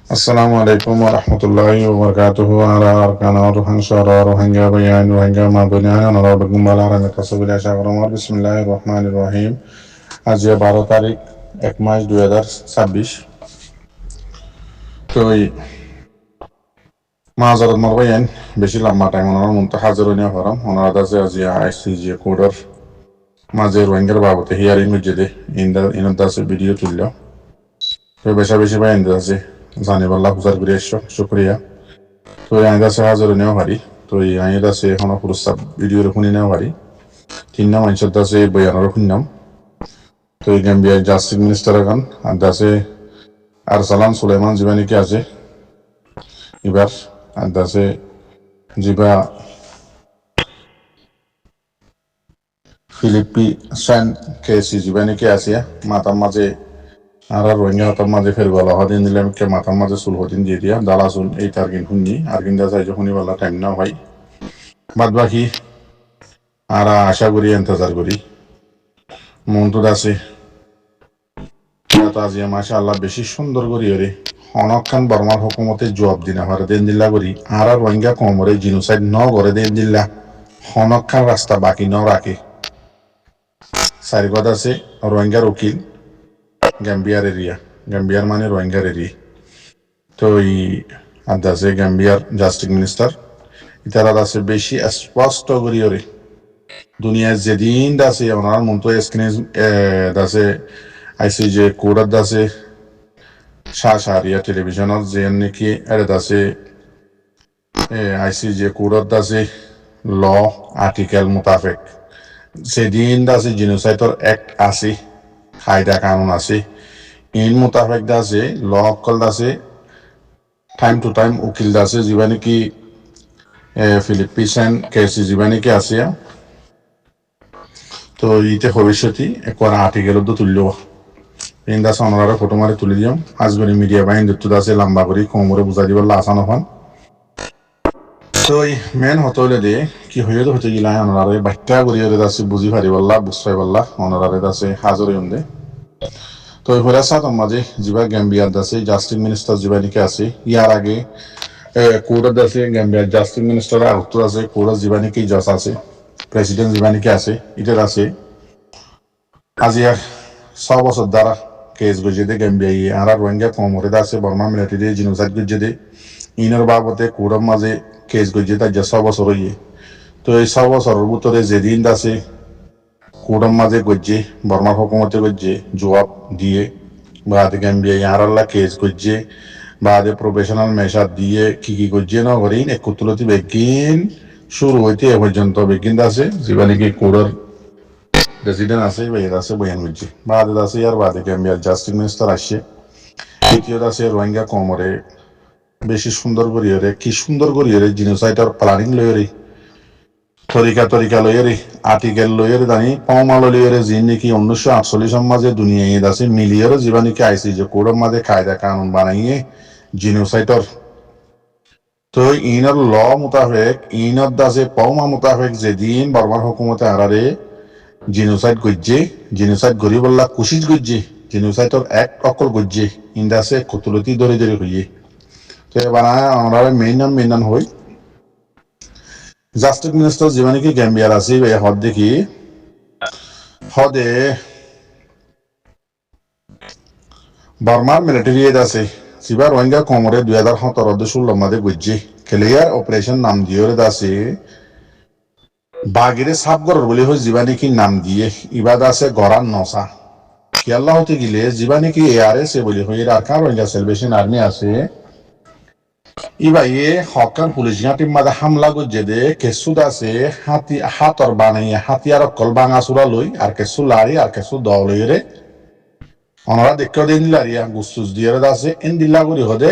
Assalamu alaikum wa rahmatullahi wa barakatuhu ala arkana rohangshara rohingya bayan rohingya mabunya nara bagumbala ranga kasubila shagrama bismillahir rahmanir rahim আজ 12 তারিখ 1 মাস 2026 তো এই মাজারত মারবাইন বেশি লম্বা time ওনার মন তো হাজারনিয়া ফরাম ওনার দাসে আজ আইসিজি কোডর মাঝে রোহিঙ্গার বাবতে হিয়ারিং হচ্ছে ইনার দাসে ভিডিও তুলল তো বেশা বেশি বাইন দাসে জানিবাল্লাহ হুজার করে এসো শুক্রিয়া তো আমি দাসে হাজারনিয়া পারি তো আমি দাসে এখন পুরস্কার ভিডিও শুনি নেওয়া পারি তিন নাম আইসর দাসে বয়ানোর শুনলাম তো এই গাম্বিয়ার জাস্টিস মিনিস্টার এখন আর দাসে আরসালান সুলাইমান জিবানিকে আছে এবার আর দাসে জিবা ফিলিপি সেন কেসি জিবানিকে আছে মাতার মাঝে আর রোহিঙ্গা হাতার মাঝে ফের বলা হদিন দিলাম কে মাতার মাঝে সুল হদিন দিয়ে দিয়া দালা শুন এই টার্গিন শুনি আর্গিন দাসে যখনই বলা টাইম না ভাই বাদ বাকি আর আশা করি ইন্তজার করি মন্টু দাসে আজিয়া মাসা আল্লাহ বেশি সুন্দর করি রে অনক খান বর্মার হুকুমতে জবাব দিনা হরে দেন দিল্লা করি আর রোহিঙ্গা কমরে জিনোসাইড ন করে দেন দিল্লা হনক খান রাস্তা বাকি ন রাখে সারিগত আছে রোহিঙ্গার উকিল গাম্বিয়ার এরিয়া গাম্বিয়ার মানে রোহিঙ্গার এরিয়া তো এই আছে গাম্বিয়ার জাস্টিস মিনিস্টার ইতারা আছে বেশি স্পষ্ট করি রে দুনিয়ায় যেদিন দাসে ওনার মন তো স্ক্রিন দাসে আইসিজে কোডার দাসে শাহরিয়া টেলিভিশনের যে নাকি এর দাসে আইসিজে কোডার দাসে ল আর্টিকেল মোতাবেক সেদিন দাসে জিনোসাইডর অ্যাক্ট আছে কায়দা কানুন আছে ইন মোতাবেক দাসে ল অকল দাসে টাইম টু টাইম উকিল দাসে যিবা নাকি ফিলিপিন কেসি যিবা নাকি আছে তো ইতে ভবিষ্যতে একবার আর্টিকেল তুলল ইন্দা সনরারে ফটো মারি তুলি দিম আজগরি মিডিয়া বাইন দুটো দাসে লম্বা করি কোমরে বুঝা দিবার আসান হন তো এই মেন হতলে দে কি হয়ে তো হতে গিলা অনরারে বাচ্চা করি দাসে বুঝি পারি বললা বুঝাই বললা অনরারে দাসে হাজরে উন্দে তো এই হরে সাত মাঝে জিবা গাম্বিয়ার দাসে জাস্টিস মিনিস্টার জিবা নিকে আছে ইয়ার আগে কোরা দাসে গাম্বিয়ার জাস্টিস মিনিস্টার উত্তর আছে কোরা জিবা নিকে জাস আছে প্রেসিডেন্ট জিবা নিকে আছে ইটার আছে আজিয়া 6 বছর দ্বারা কেস গজে দে গাম্বিয়া আর রোহিঙ্গা কমরে দাসে বর্মা মিলিটারি জিনোসাইড গজে দে ইনার বাবতে কোরম মাঝে কেস গজে তা 6 বছর হইয়ে তো এই 6 বছরের ভিতরে যেদিন দাসে কোরম মাঝে গজে বর্মা হুকুমতে গজে জবাব দিয়ে বাদে গাম্বিয়া আর আল্লাহ কেস গজে বাদে প্রফেশনাল মেশার দিয়ে কি গজে না করেন এক কুতুলতি বেগিন শুরু হইতে এ পর্যন্ত বেগিন দাসে জীবানি কি কোরর প্রেসিডেন্ট আছে বাইরে আছে বয়ান হচ্ছে বাদে আছে আর বাদে গাম্বিয়ার জাস্টিস মিনিস্টার আসছে দ্বিতীয় আছে রোহিঙ্গা কমরে বেশি সুন্দর করি রে কি সুন্দর করি রে জিনোসাইডার প্ল্যানিং লই রে তরিকা লই রে আর্টিকেল লই রে দানি পাওমাল লই রে জিন নাকি 1948 মাঝে দুনিয়ায় আছে মিলিয়র জীবানি কি আইসি যে কোরম মাঝে কায়দা কানুন বানাইয়ে জিনোসাইডর তো ইনার ল মোতাবেক ইনার দাসে পাওমা মোতাবেক যেদিন বর্মার হুকুমতে আরারে জিনোসাইড গজ্জে জিনোসাইড গরি বললা কুশিস গজ্জে জিনোসাইডর এক অকল গজ্জে ইন্দাসে কতুলতি ধরে হইয়ে তো এবার আমরা মেইন হই জাস্টিস মিনিস্টার জীবনে কি গাম্বিয়ার আছে হদ দেখি হদে বর্মার মিলিটারি আছে সিবা রোহিঙ্গা কমরে 2017 মাদে গজ্জে ক্লিয়ার অপারেশন নাম দিয়ে আছে বাগিরে সাবগর বলে হয় জীবানি কি নাম দিয়ে ইবাদ আছে গরান নসা কি আল্লাহ হতে গেলে জীবানি কি এআরএস বলে হয় আর কার রোহিঙ্গা সেলিব্রেশন আর্মি আছে ইবা হকান পুলিশ টিম মাঝে হামলা গজ্জে দে কেসু আছে হাতর বানাই হাতিয়ার অকল বাঙা চূড়া লই আর কেসু লাড়ি আর কেসু দল লই রে অনরা দেখেও দিন লারিয়া গুসুস দিয়ে আছে এন দিল্লা করি হদে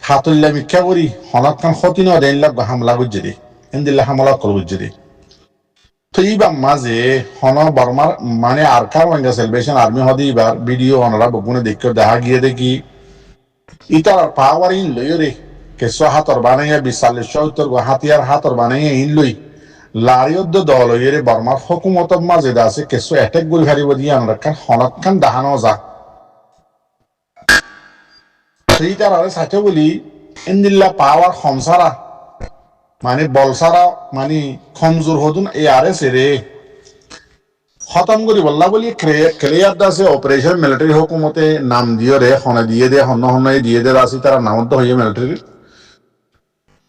হাতল্লা মিথ্যা করি হনক খান ক্ষতি নয় দেন লাগ হামলা গজ্জে দে এন দিল্লা হামলা কল গজ্জে দে তো এইবার মাঝে হন বর্মার মানে আর কার রোহিঙ্গা সেলিব্রেশন আর্মি হদে এবার ভিডিও অনরা বগুনে দেখেও দেখা গিয়ে দেখি ইটার পাওয়ার ইন লই রে কেসো হাতর বানাইয়া 40-70 হাতিয়ার হাতর বানাইয়া ইন লই লারিয়দ্দ দল হইরে বর্মার হুকুমত মাঝে আছে কেসো অ্যাটাক করি হারিব দিয়ে আমরা হনক খান দাহানো যা সেইটার আরে সাথে বলি ইন্দিল্লা পাওয়ার খমসারা মানে বলসারা মানে খমজোর হতুন এই আরে সেরে খতম করি বললা বলি ক্লিয়ার দাসে অপারেশন মিলিটারি হুকুমতে নাম দিয়ে রে হনে দিয়ে দে হন্য হন্য দিয়ে দে আসি তারা নামত হইয়ে মিলিটারি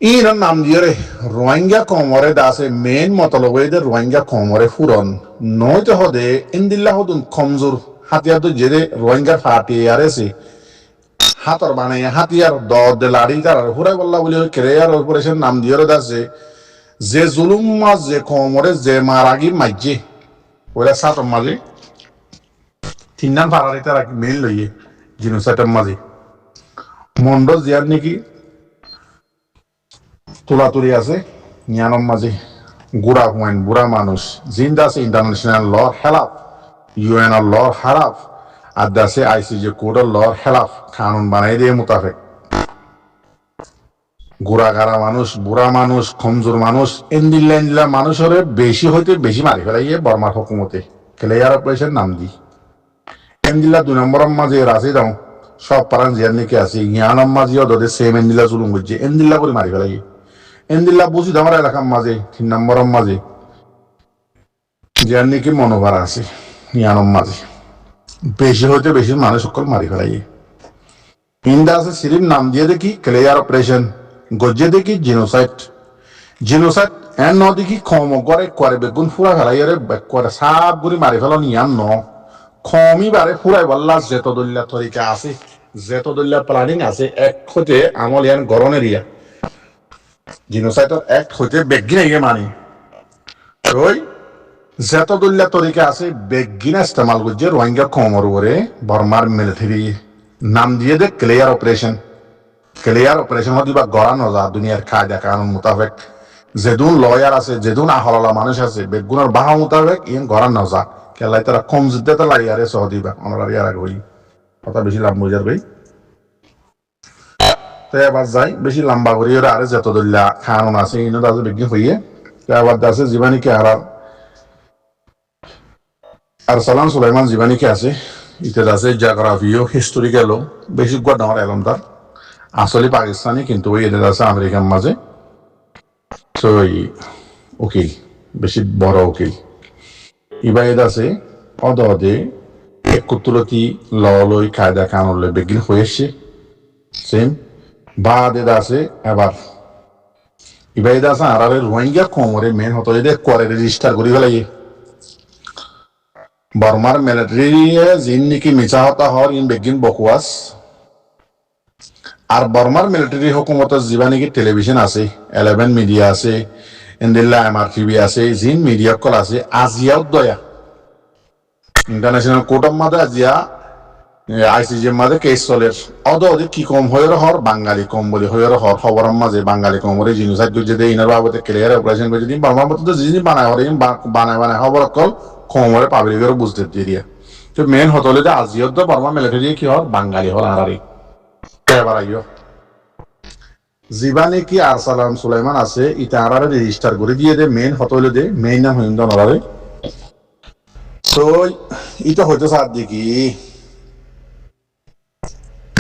ইন নাম দিয়ে রে রোহিঙ্গা কমরে দাসে মেন মতলব দে রোহিঙ্গা কমরে ফুরন নয়তো হদে ইন্দিল্লা হতুন খমজোর হাতিয়ার তো জেরে রোহিঙ্গার ফাটি আরেছে হাতর বানাই হাতিয়ার দে লাড়ি তার হুরাই বললা বলি ক্লিয়ার অপারেশন নাম দিয়ে রে দাসে যে জুলুম মাছ যে কমরে যে মারাগি মাইজে ওরা সাতর মাঝে তিন পাড়ার তারা মেইন লইয়ে জিনোসাইটের মাঝে মন্ডল জিয়ার নাকি তুলাতুলি আছে নিয়ানম মাঝে গুড়া হুয়েন বুড়া মানুষ জিন্দা আছে ইন্টারন্যাশনাল ল খেলাফ ইউএন ল খেলাফ আর দাসে আইসিজে কোডের ল খেলাফ কানুন বানাই দিয়ে মোতাবেক গুড়াগাড়া মানুষ বুড়া মানুষ কমজোর মানুষ ইন্দিল্লা মানুষের বেশি হইতে বেশি মারি ফেলাইয়ে বর্মার হুকুমতে ক্লিয়ার অপারেশন নাম দি এন্দিল্লা 2 নম্বর মাঝে রাশি দাও সব পারান জিয়ার নাকি আছে ইয়ানম মাঝিও দোদে সেম এন্দিল্লা জুলুম করছে এন্দিল্লা করে মারি ফেলাই এন্দিল্লা বুঝি আমার এলাকার মাঝে 3 নম্বর মাঝে জিয়ার নাকি মনোভার আছে ইয়ানম মাঝে বেশি হইতে বেশি মানুষ সকল মারি ফেলাই ইন্দা আছে সিরিম নাম দিয়ে দেখি ক্লিয়ার অপারেশন গজ্জে দেখি জিনোসাইট এন ন দেখি খম করে বেগুন ফুরা ফেলাই করে সাপ গুড়ি মারি ফেল নিয়ান ন খমি বারে ফুরাই বললা যেত দল্লা তরিকা আছে যেত দল্লা প্ল্যানিং আছে এক হইতে আমল ইয়ান গরন এরিয়া জিনোসাইটর এক হইতে বেগিন মানি ওই যেত দল্লা তরিকা আছে বেগিনা ইস্তেমাল করছে রোহিঙ্গা খমর উপরে বর্মার মিলিটারি নাম দিয়ে দে ক্লিয়ার অপারেশন হতে বা গড়া নজা দুনিয়ার কায়দা কানুন মোতাবেক যেদুন লয়ার আছে যেদুন আহলালা মানুষ আছে বেগুনের বাহা মোতাবেক ইন গড়া নজা কেলাই তারা কম যুদ্ধে তো লাই আরে সহ দিবা অনারারি আর হই কথা বেশি লাভ বুঝার ভাই তো এবার যাই বেশি লম্বা করি ওরা আরে যত দল্লা কানুন আছে ইনো দাজে বিজ্ঞান হইয়ে তো এবার দাসে জীবানীকে আর সালাম সুলাইমান জীবানীকে আছে ইতে আছে জিওগ্রাফিও হিস্টোরিক্যাল বেশি গড় এলম তার আসলে পাকিস্তানি কিন্তু ওই এদের আছে আমেরিকার মাঝে তো উকিল বেশি বড় উকিল ইবা এদ আছে অদে একুতুলতি লই কায়দা কানুন লই বেগিন হয়েছে সেম বাদ এদ আছে এবার ইবা এদ আছে আর রোহিঙ্গা কমরে মেন হতো এদের করে রেজিস্টার করি ফেলাই বর্মার মিলিটারি জিন নাকি মিছা হতা হর ইন বেগিন বকুয়াস আর বর্মার মিলিটারি হুকুমতের যিবা নাকি টেলিভিশন আছে 11 মিডিয়া আছে ইন্দিল্লা MRTV আছে জিন মিডিয়া কল আছে আজিয়া দয়া ইন্টারন্যাশনাল কোর্ট অফ মাদে আজিয়া ICJ মাদে কেস চলে অদে কি কম হয়ের হর বাঙালি কম বলি হয়ের হর খবর মাঝে বাঙালি কম বলে জিনিসাইড করছে দে ইনার বাবদে ক্লিয়ার অপারেশন করছে দিন বর্মার মতো তো জিনিস বানায় হরে বানায় খবর কল কমরে পাবলিকের বুঝতে দিয়ে তো মেন হতলে যে আজিয়া তো বর্মা মিলিটারি কি হর বাঙালি হল আরারি এবার আইও জীবানে কি আর সালাম সুলাইমান আছে ইতারারে রেজিস্টার করে দিয়ে দে মেন হতলে দে মেন নাম হিন্দ নরারে তো এটা হইতে সাথ দেখি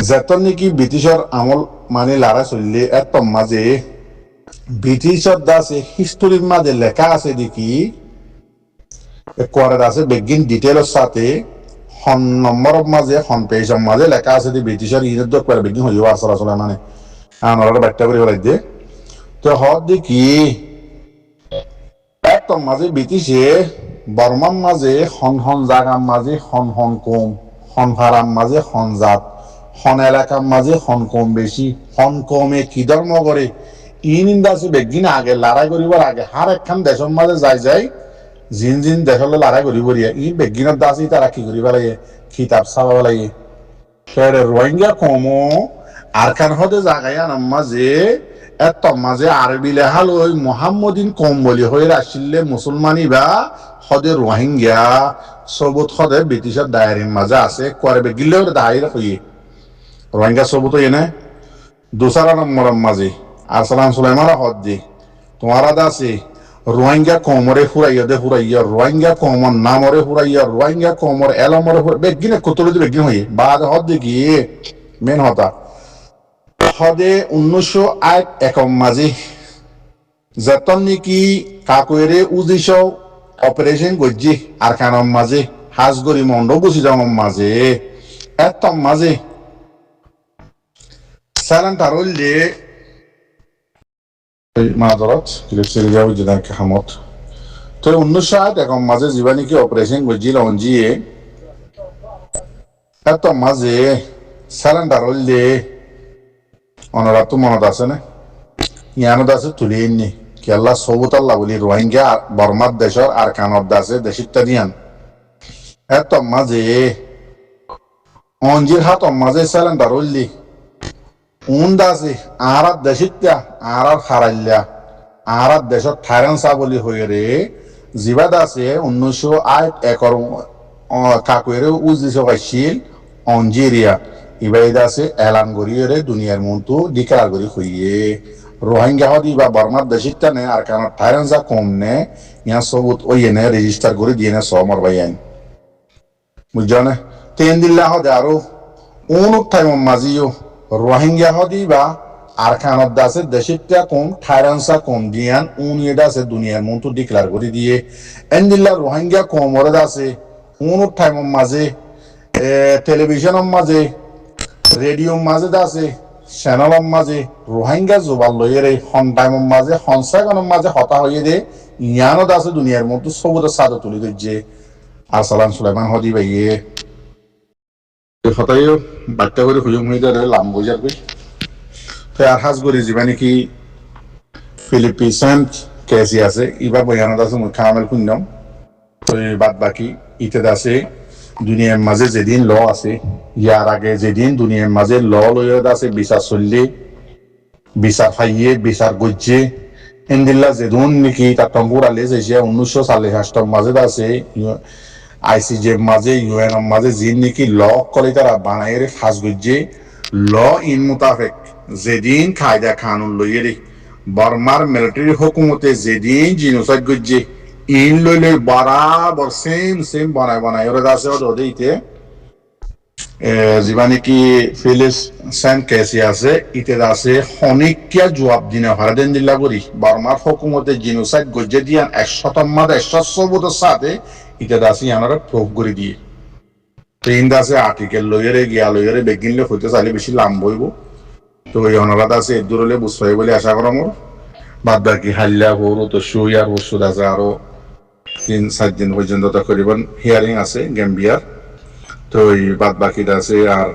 যেতন নাকি ব্রিটিশের আমল মানে লারা চললে এত মাঝে ব্রিটিশের দাসে হিস্টোরির মাঝে লেখা আছে দেখি করে আছে বেগিন ডিটেলর সাথে হন নম্বর মাঝে হন পেজের মাঝে লেখা আছে ব্রিটিশের ইউনিট করে বেগিন হইও আসলে মানে আমরা ব্যাখ্যা করে বলাই দে তো হদ দেখি একদম মাঝে ব্রিটিশে বর্মার মাঝে হন জাগার মাঝে হন কম হন ভাড়ার মাঝে হন জাত হন এলাকার মাঝে হন কম বেশি হন কমে কি ধর্ম করে ইন্দাসে বেগিন আগে লড়াই করিবার আগে হার একখান দেশের মাঝে যাই জিন দেশলে লড়াই করিব বেগিনের দাসই তারা কি করিব লাগে কিতাব চালাব লাগে রোহিঙ্গা কমো আর খান হতে জাগাইয়া মাঝে এত মাঝে আরবি লেহাল ওই মোহাম্মদিন কম বলি হয়ে আসলে মুসলমানি বা হদে রোহিঙ্গা সবুত হদে ব্রিটিশের দায়ের মাঝে আছে করবে গিলে দায়ের হইয়ে রোহিঙ্গা সবুত এনে 2 নম্বর মাঝে আর সালাম সুলাইমান হদ দি তোমার আছে রোহিঙ্গা কমরে ফুরাইয়া রোহিঙ্গা কমর নামরে ফুরাইয়া রোহিঙ্গা কমর এলমরে বেগিনে কতলে বেগিন হইয়ে বাদ হদ দেখি মেন হতা হদে 1908 একম মাঝে যতন নাকি কাকুয়েরে উজিশ অপারেশন গজ্জি আর কানম মাঝে হাজগরি মন্ড বসি যাওয়ার মাঝে এত মাঝে সালান তারল্লে মাদরত কিলেসের যাও যেদার কাহামত তো 1908 একম মাঝে জীবা নাকি অপারেশন গজ্জি লঞ্জিয়ে এত মাঝে সালান তারল্লে অনরা তো মনত আছে না ইয়ানো দাসে তুলি নি কেলা সবুতাল্লা বলি রোহিঙ্গা বর্মার দেশর আর কানব দাসে দেশিতা দিয়ান এত মাঝে অঞ্জির হাত মাঝে সালেন দারুল্লি উন দাসে আরাত দেশিতা আরার খারাইল্লা আরাত দেশর থাইরান সাবলি হয়ে রে জিবা দাসে 1908 একর কাকুয়েরে উজিস পাইছিল অঞ্জিরিয়া ইবাই দাসে এলান গড়িয়ে রে দুনিয়ার মন্তু ডিকার গড়ি হইয়ে রোহিঙ্গা হদি বা বর্মার দেশিতা নে আর কারণ থাইরান যা কম নে ইয়া সবুত ওই নে রেজিস্টার করে দিয়ে নে সমর বাইন বুঝছো না তেন দিল্লা হদে আরো উনুক টাইম মাজিও রোহিঙ্গা হদি বা আর কানত দাসে দেশিতা কম থাইরান যা কম দিয়ান উনিয়ে দাসে দুনিয়ার মন্তু ডিক্লার করে দিয়ে এন দিল্লা রোহিঙ্গা কম ওরে দাসে উনুক টাইম মাঝে টেলিভিশনের মাঝে রেডিওর মাঝে দাসে চ্যানেলের মাঝে রোহিঙ্গা জোবাল লইয়ে রে হন টাইমের মাঝে হনসাগনের মাঝে হতা হইয়ে দে ইয়ানো দাসে দুনিয়ার মতো সবুজ সাদা তুলি দিচ্ছে আর সালাম সুলাইমান হদি ভাইয়ে হতাইও বাচ্চা করে হুজুম হয়ে যায় লাম বোঝার কই তো আর হাজ করি যাবা নাকি ফিলিপিন্স কেসি আছে এবার বয়ানো দাসে মুখ কামেল খুঁজলাম তো বাদ বাকি ইতে দাসে দুনিয়ার মাঝে যেদিন ল আছে ইয়ার আগে যেদিন দুনিয়ার মাঝে ল লইয়া আছে বিচার চললে বিচার ফাইয়ে বিচার গজ্জে এন্দিল্লা যেদিন নাকি তার টম্বুর আলে যে 1948 মাঝে আছে আইসিজে মাঝে ইউএন মাঝে যিন নাকি ল করে তারা বানায় রে ফাঁস গজ্জে ল ইন মোতাবেক যেদিন কায়দা কানুন লইয়ে রে বর্মার মিলিটারি হুকুমতে যেদিন জিনোসাইড গজ্জে ইন লইলে বরাবর সেম বানায় ওরা আছে ওদেরতে যিবা নাকি ফিলিস সেন কেসি আছে ইতে আছে হনিকিয়া জবাব দিনে ভারতেন জিল্লা করি বর্মার হুকুমতে জিনোসাইড গজ্জে দিয়ান 100 মাদে 100 সাথে ইতে আছে ইয়ানারা প্রুফ করে দিয়ে ট্রেন দাসে আর্টিকেল লইরে গিয়া লইরে বেগিনলে হইতে চাইলে বেশি লাম বইব তো এই অনারাত আছে দূরলে বুঝাই বলে আশা করা মোর বাদ বাকি হাল্লা হরো তো শুয়ার ওষুধ আছে আরো 3-4 দিন পর্যন্ত তকরিবান হিয়ারিং আছে গ্যাম্বিয়ার তো এই বাদ বাকিটা আছে আর